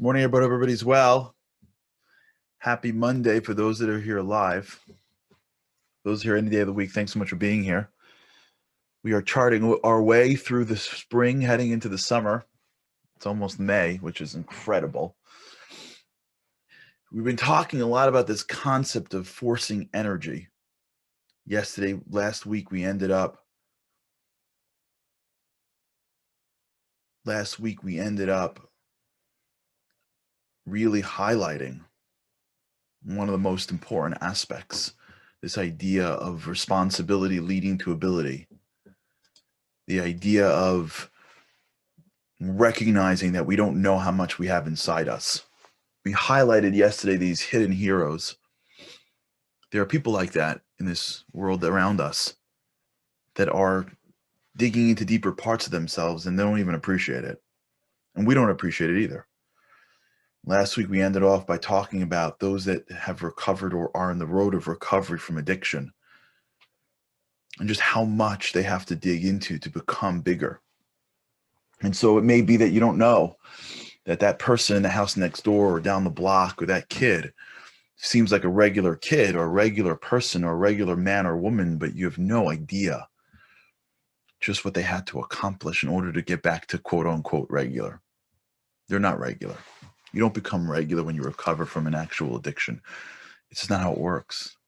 Morning, everybody. Everybody's well. Happy Monday for those that are here live. Those here any day of the week, thanks so much for being here. We are charting our way through the spring, heading into the summer. It's almost May, which is incredible. We've been talking a lot about this concept of forcing energy. Last week, we ended up really highlighting one of the most important aspects, this idea of responsibility leading to ability, the idea of recognizing that we don't know how much we have inside us. We highlighted yesterday these hidden heroes. There are people like that in this world around us that are digging into deeper parts of themselves and they don't even appreciate it. And we don't appreciate it either. Last week, we ended off by talking about those that have recovered or are on the road of recovery from addiction and just how much they have to dig into to become bigger. And so it may be that you don't know that person in the house next door or down the block or that kid seems like a regular kid or a regular person or a regular man or woman, but you have no idea just what they had to accomplish in order to get back to quote unquote regular. They're not regular. You don't become regular when you recover from an actual addiction. It's just not how it works.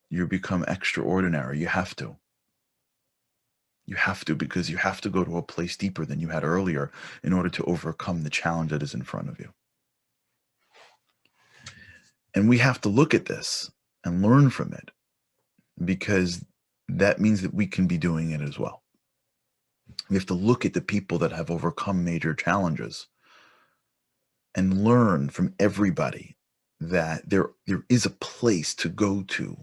You become extraordinary. You have to. You have to, because you have to go to a place deeper than you had earlier in order to overcome the challenge that is in front of you. And we have to look at this and learn from it, because that means that we can be doing it as well. We have to look at the people that have overcome major challenges and learn from everybody that there is a place to go to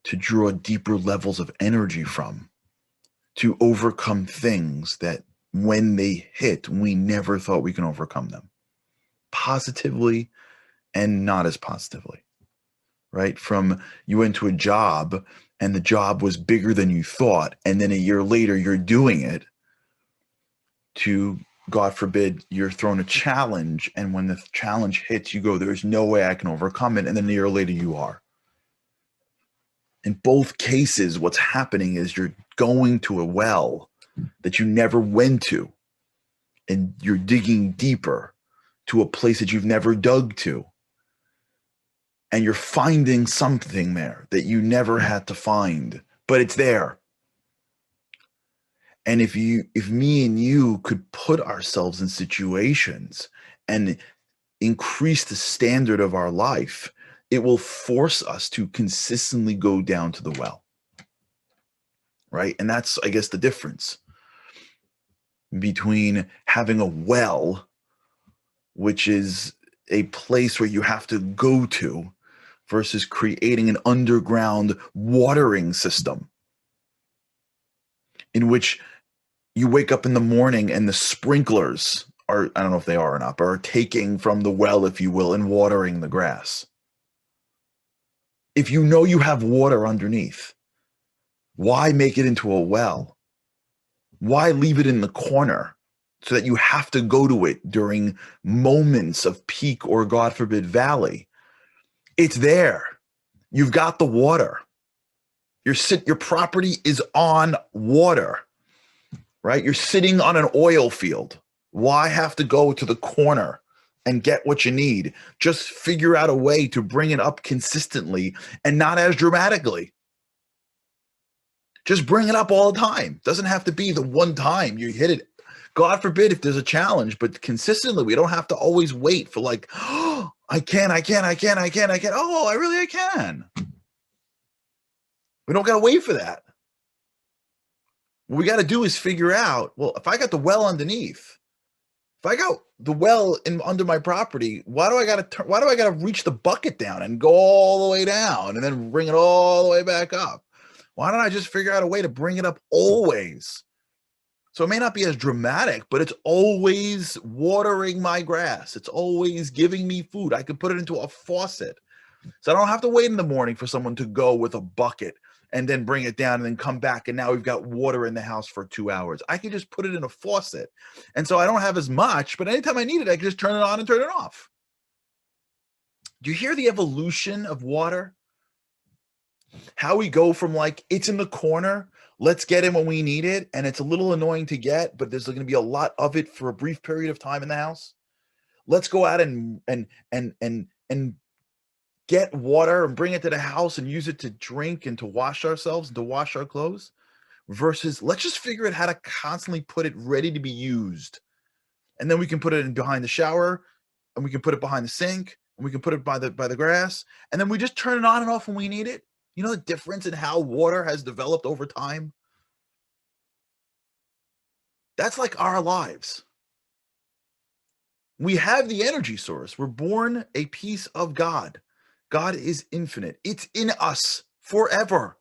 draw deeper levels of energy from, to overcome things that when they hit, we never thought we can overcome them, positively and not as positively, right? From you went to a job and the job was bigger than you thought, and then a year later you're doing it, to God forbid, you're thrown a challenge, and when the challenge hits, you go, there's no way I can overcome it, and then a year later you are. In both cases, what's happening is you're going to a well that you never went to, and you're digging deeper to a place that you've never dug to, and you're finding something there that you never had to find, but it's there. And if me and you could put ourselves in situations and increase the standard of our life, it will force us to consistently go down to the well, right? And that's, I guess, the difference between having a well, which is a place where you have to go to, versus creating an underground watering system in which you wake up in the morning and the sprinklers are, I don't know if they are or not, but are taking from the well, if you will, and watering the grass. If you know you have water underneath, why make it into a well? Why leave it in the corner so that you have to go to it during moments of peak or, God forbid, valley? It's there. You've got the water. Your property is on water, right? You're sitting on an oil field. Why have to go to the corner and get what you need? Just figure out a way to bring it up consistently and not as dramatically. Just bring it up all the time. Doesn't have to be the one time you hit it. God forbid if there's a challenge, but consistently, we don't have to always wait for like, oh, I can. Oh, I can. We don't got to wait for that. What we got to do is figure out, well, if I got the well underneath, if I got the well under my property, why do I got to reach the bucket down and go all the way down and then bring it all the way back up? Why don't I just figure out a way to bring it up always? So it may not be as dramatic, but it's always watering my grass. It's always giving me food. I could put it into a faucet. So I don't have to wait in the morning for someone to go with a bucket and then bring it down and then come back. And now we've got water in the house for 2 hours. I can just put it in a faucet. And so I don't have as much, but anytime I need it, I can just turn it on and turn it off. Do you hear the evolution of water? How we go from like, it's in the corner, let's get it when we need it, and it's a little annoying to get, but there's going to be a lot of it for a brief period of time in the house. Let's go out and get water and bring it to the house and use it to drink and to wash ourselves and to wash our clothes, versus let's just figure out how to constantly put it ready to be used. And then we can put it in behind the shower, and we can put it behind the sink, and we can put it by the grass, and then we just turn it on and off when we need it. You know the difference in how water has developed over time? That's like our lives. We have the energy source. We're born a piece of God. God is infinite. It's in us forever.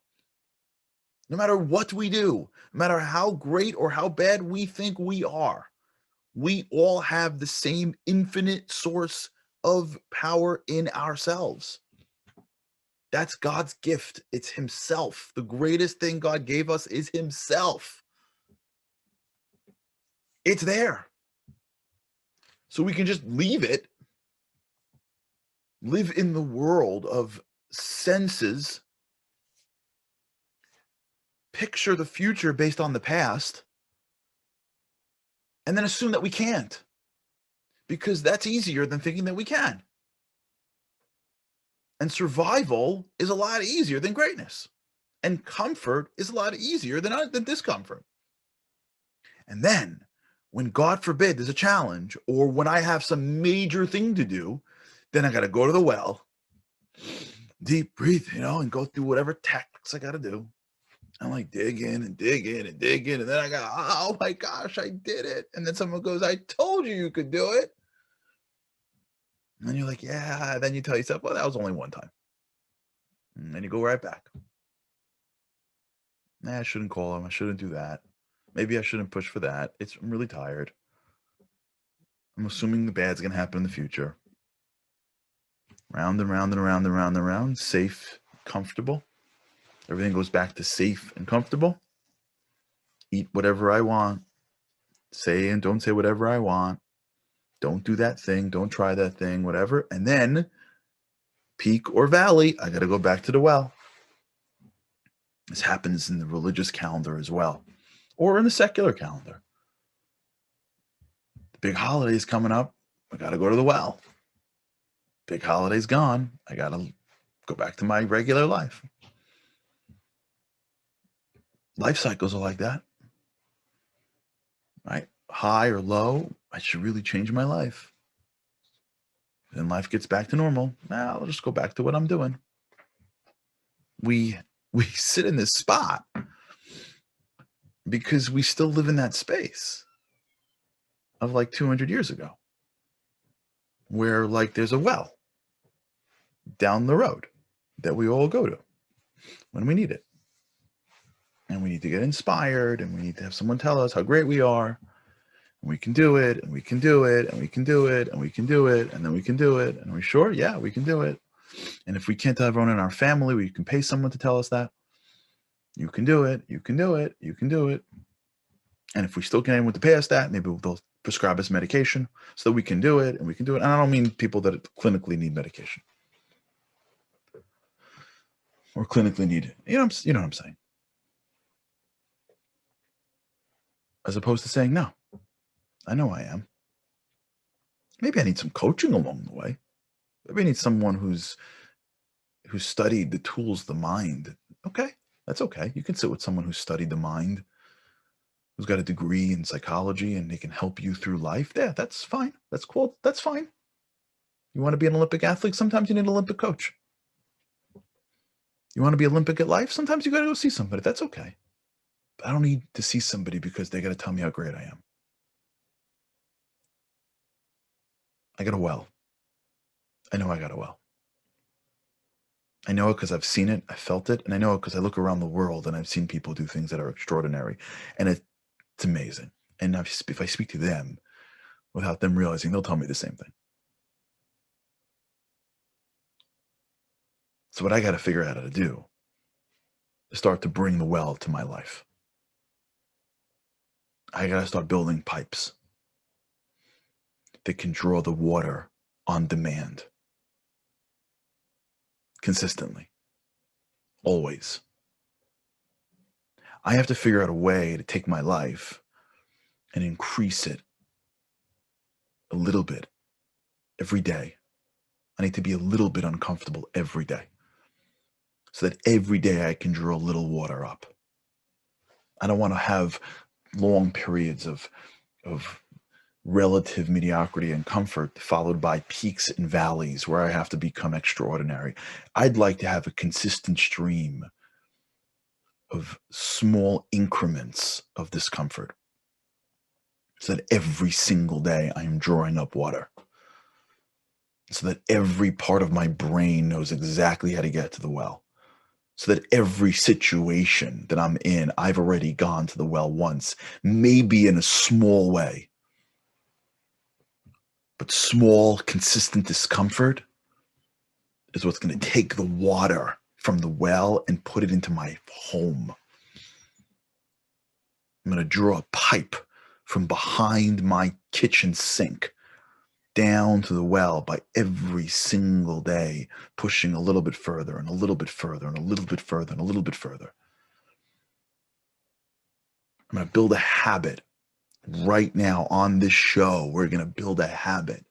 No matter what we do, no matter how great or how bad we think we are, we all have the same infinite source of power in ourselves. That's God's gift. It's himself. The greatest thing God gave us is himself. It's there. So we can just leave it, live in the world of senses, picture the future based on the past, and then assume that we can't, because that's easier than thinking that we can. And survival is a lot easier than greatness. And comfort is a lot easier than discomfort. And then when, God forbid, there's a challenge, or when I have some major thing to do, then I got to go to the well, deep breathe, and go through whatever tactics I got to do. I'm like, dig in and dig in and dig in. And then I go, oh my gosh, I did it. And then someone goes, I told you could do it. And then you're like, yeah. Then you tell yourself, well, that was only one time. And then you go right back. Nah, I shouldn't call him. I shouldn't do that. Maybe I shouldn't push for that. I'm really tired. I'm assuming the bad's going to happen in the future. Round and round and around and round and round. Safe, comfortable. Everything goes back to safe and comfortable. Eat whatever I want. Say and don't say whatever I want. Don't do that thing. Don't try that thing, whatever. And then, peak or valley, I got to go back to the well. This happens in the religious calendar as well, or in the secular calendar. The big holiday's coming up. I got to go to the well. Big holiday's gone. I got to go back to my regular life. Life cycles are like that, right? High or low, I should really change my life. Then life gets back to normal. Now I'll just go back to what I'm doing. We sit in this spot because we still live in that space of like 200 years ago, where like there's a well down the road that we all go to when we need it. And we need to get inspired, and we need to have someone tell us how great we are. And we can do it, and we can do it, and we can do it, and we can do it, and then we can do it. And we're sure, yeah, we can do it. And if we can't tell everyone in our family, we can pay someone to tell us that. You can do it, you can do it, you can do it. And if we still can't able to pay us that, maybe they'll prescribe us medication so that we can do it, and we can do it. And I don't mean people that clinically need medication or clinically need it. You know what I'm saying? As opposed to saying, no, I know I am. Maybe I need some coaching along the way. Maybe I need someone who's studied the tools of the mind. Okay, that's okay. You can sit with someone who's studied the mind, who's got a degree in psychology, and they can help you through life. Yeah, that's fine. That's cool. That's fine. You want to be an Olympic athlete? Sometimes you need an Olympic coach. You want to be Olympic at life? Sometimes you got to go see somebody. That's okay. But I don't need to see somebody because they got to tell me how great I am. I got a well. I know I got a well. I know it because I've seen it, I felt it, and I know it because I look around the world and I've seen people do things that are extraordinary, and it's amazing. And if I speak to them without them realizing, they'll tell me the same thing. So what I got to figure out how to do start to bring the well to my life. I got to start building pipes that can draw the water on demand consistently, always. I have to figure out a way to take my life and increase it a little bit every day. I need to be a little bit uncomfortable every day so that every day I can draw a little water up. I don't want to have long periods of relative mediocrity and comfort followed by peaks and valleys where I have to become extraordinary. I'd like to have a consistent stream of small increments of discomfort so that every single day I am drawing up water, so that every part of my brain knows exactly how to get to the well, so that every situation that I'm in, I've already gone to the well once, maybe in a small way, but small, consistent discomfort is what's going to take the water from the well and put it into my home. I'm going to draw a pipe from behind my kitchen sink down to the well by every single day, pushing a little bit further and a little bit further and a little bit further and a little bit further. I'm going to build a habit right now on this show. We're going to build a habit.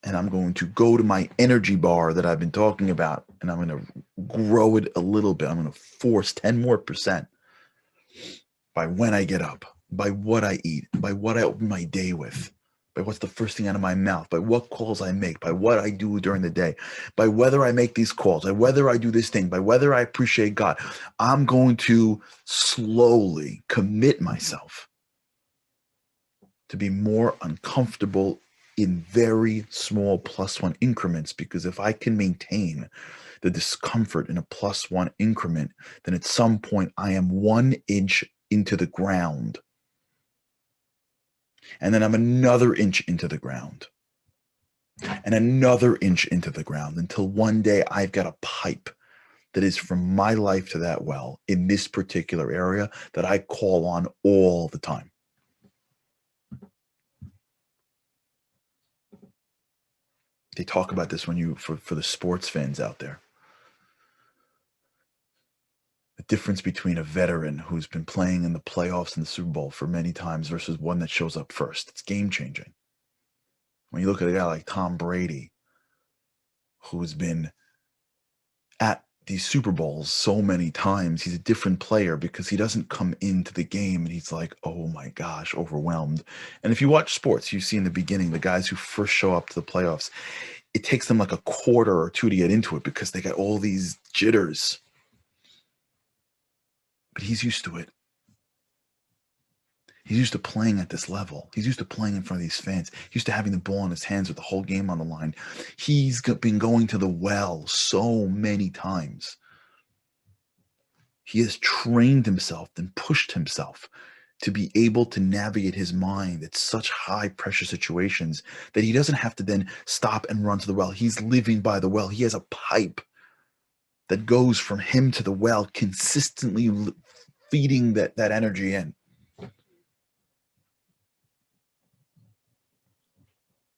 And I'm going to go to my energy bar that I've been talking about, and I'm going to grow it a little bit. I'm going to force 10 more percent by when I get up, by what I eat, by what I open my day with, by what's the first thing out of my mouth, by what calls I make, by what I do during the day, by whether I make these calls, by whether I do this thing, by whether I appreciate God. I'm going to slowly commit myself to be more uncomfortable in very small +1 increments, because if I can maintain the discomfort in a +1 increment, then at some point I am 1 inch into the ground. And then I'm another inch into the ground. And another inch into the ground until one day I've got a pipe that is from my life to that well in this particular area that I call on all the time. They talk about this for the sports fans out there. The difference between a veteran who's been playing in the playoffs and the Super Bowl for many times versus one that shows up first. It's game changing. When you look at a guy like Tom Brady, who's been at these Super Bowls so many times, he's a different player because he doesn't come into the game and he's like, oh my gosh, overwhelmed. And if you watch sports, you see in the beginning, the guys who first show up to the playoffs, it takes them like a quarter or two to get into it because they got all these jitters. But he's used to it. He's used to playing at this level. He's used to playing in front of these fans. He's used to having the ball in his hands with the whole game on the line. He's been going to the well so many times. He has trained himself and pushed himself to be able to navigate his mind at such high pressure situations that he doesn't have to then stop and run to the well. He's living by the well. He has a pipe that goes from him to the well, consistently feeding that energy in.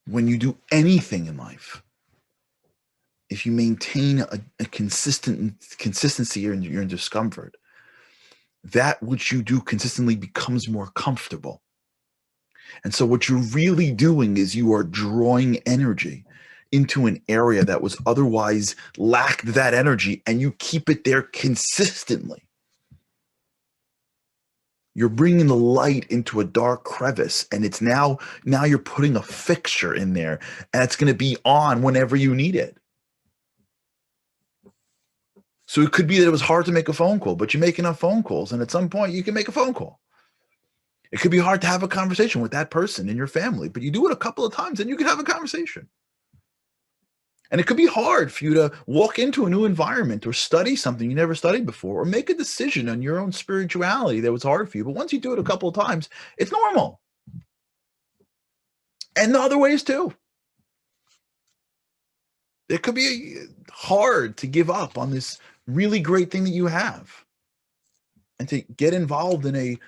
When you do anything in life, if you maintain a consistency in your discomfort, that which you do consistently becomes more comfortable. And so what you're really doing is you are drawing energy into an area that was otherwise lacked that energy, and you keep it there consistently. You're bringing the light into a dark crevice, and it's now you're putting a fixture in there, and it's going to be on whenever you need it. So it could be that it was hard to make a phone call, but you make enough phone calls, and at some point you can make a phone call. It could be hard to have a conversation with that person in your family, but you do it a couple of times and you can have a conversation. And it could be hard for you to walk into a new environment or study something you never studied before or make a decision on your own spirituality that was hard for you. But once you do it a couple of times, it's normal. And the other ways too. It could be hard to give up on this really great thing that you have, and to get involved in a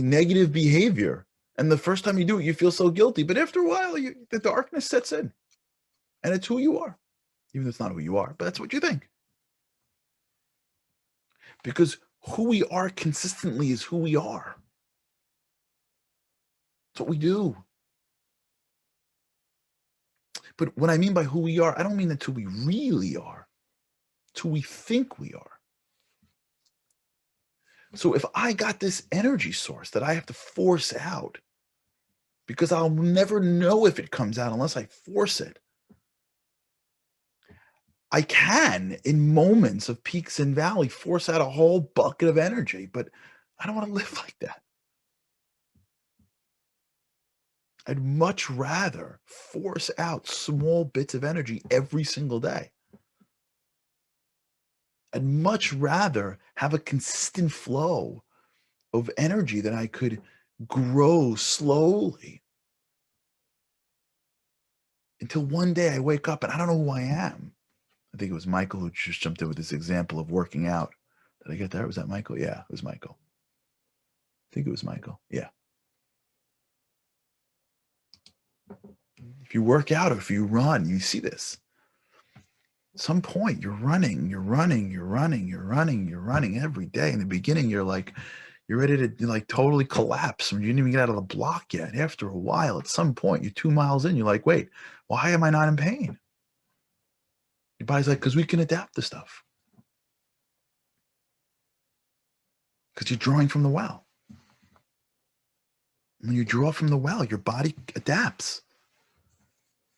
negative behavior. And the first time you do it, you feel so guilty. But after a while, the darkness sets in, and it's who you are, even though it's not who you are, but that's what you think. Because who we are consistently is who we are. It's what we do. But what I mean by who we are, I don't mean that's who we really are. It's who we think we are. So if I got this energy source that I have to force out, because I'll never know if it comes out unless I force it, I can, in moments of peaks and valleys, force out a whole bucket of energy, but I don't want to live like that. I'd much rather force out small bits of energy every single day. I'd much rather have a consistent flow of energy that I could grow slowly until one day I wake up and I don't know who I am. I think it was Michael who just jumped in with this example of working out. Did I get that? Was that Michael? Yeah, it was Michael. I think it was Michael. Yeah. If you work out or if you run, you see this. At some point, you're running every day. In the beginning, you're ready to like totally collapse when you didn't even get out of the block yet. After a while, at some point, you're 2 miles in, you're like, wait, why am I not in pain? Your body's like, because we can adapt to stuff. Because you're drawing from the well. When you draw from the well, your body adapts.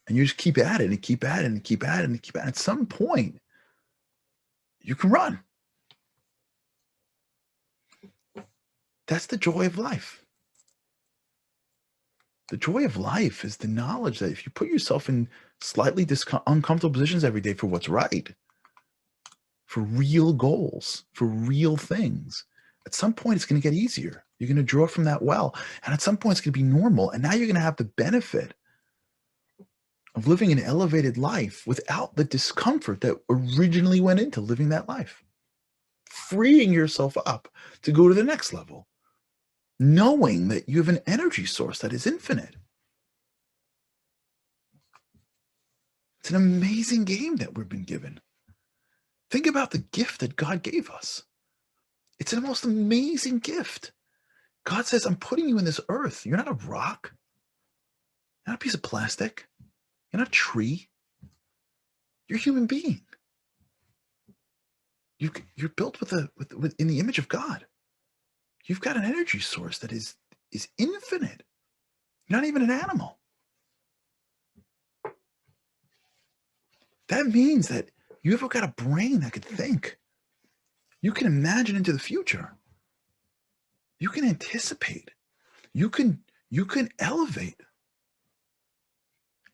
And you just keep at it and keep at it and keep at it and keep at it. At some point, you can run. That's the joy of life. The joy of life is the knowledge that if you put yourself in slightly uncomfortable positions every day for what's right, for real goals, for real things, at some point it's going to get easier. You're going to draw from that well. And at some point it's going to be normal. And now you're going to have the benefit of living an elevated life without the discomfort that originally went into living that life. Freeing yourself up to go to the next level, knowing that you have an energy source that is infinite. It's an amazing game that we've been given. Think about the gift that God gave us. It's the most amazing gift. God says, I'm putting you in this earth. You're not a rock. You're not a piece of plastic. You're not a tree. You're a human being. You're built in the image of God. You've got an energy source that is infinite. You're not even an animal. That means that you've got a brain that can think. You can imagine into the future. You can anticipate. You can elevate.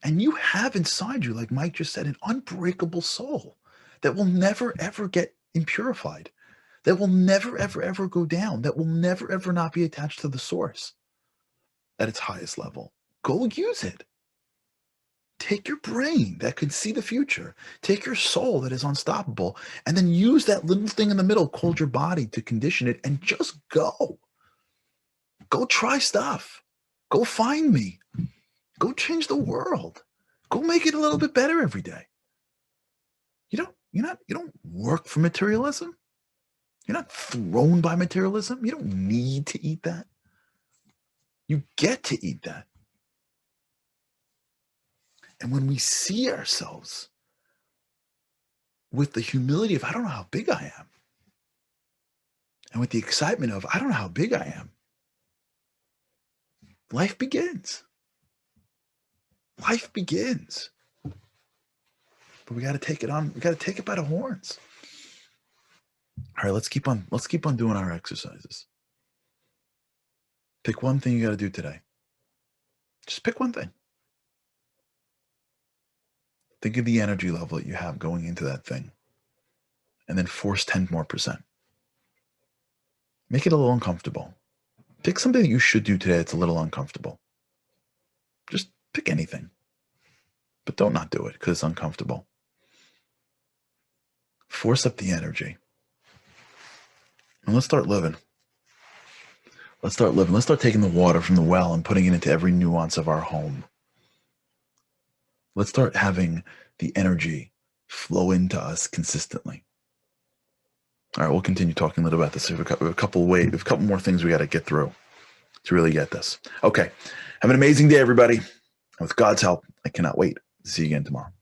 And you have inside you, like Mike just said, an unbreakable soul that will never, ever get impurified, that will never, ever, ever go down, that will never, ever not be attached to the source at its highest level. Go use it. Take your brain that can see the future. Take your soul that is unstoppable, and then use that little thing in the middle called your body to condition it, and just go. Go try stuff. Go find me. Go change the world. Go make it a little bit better every day. You don't work for materialism. You're not thrown by materialism. You don't need to eat that. You get to eat that. And when we see ourselves with the humility of, I don't know how big I am, and with the excitement of, I don't know how big I am, life begins. Life begins. But we got to take it on. We got to take it by the horns. All right, let's keep on doing our exercises. Pick one thing you got to do today. Just pick one thing. Think of the energy level that you have going into that thing. And then force 10% more. Make it a little uncomfortable. Pick something that you should do today that's a little uncomfortable. Just pick anything. But don't not do it because it's uncomfortable. Force up the energy. And let's start living. Let's start living. Let's start taking the water from the well and putting it into every nuance of our home. Let's start having the energy flow into us consistently. All right, we'll continue talking a little about this. We have a couple more things we got to get through to really get this. Okay, have an amazing day, everybody. And with God's help, I cannot wait to see you again tomorrow.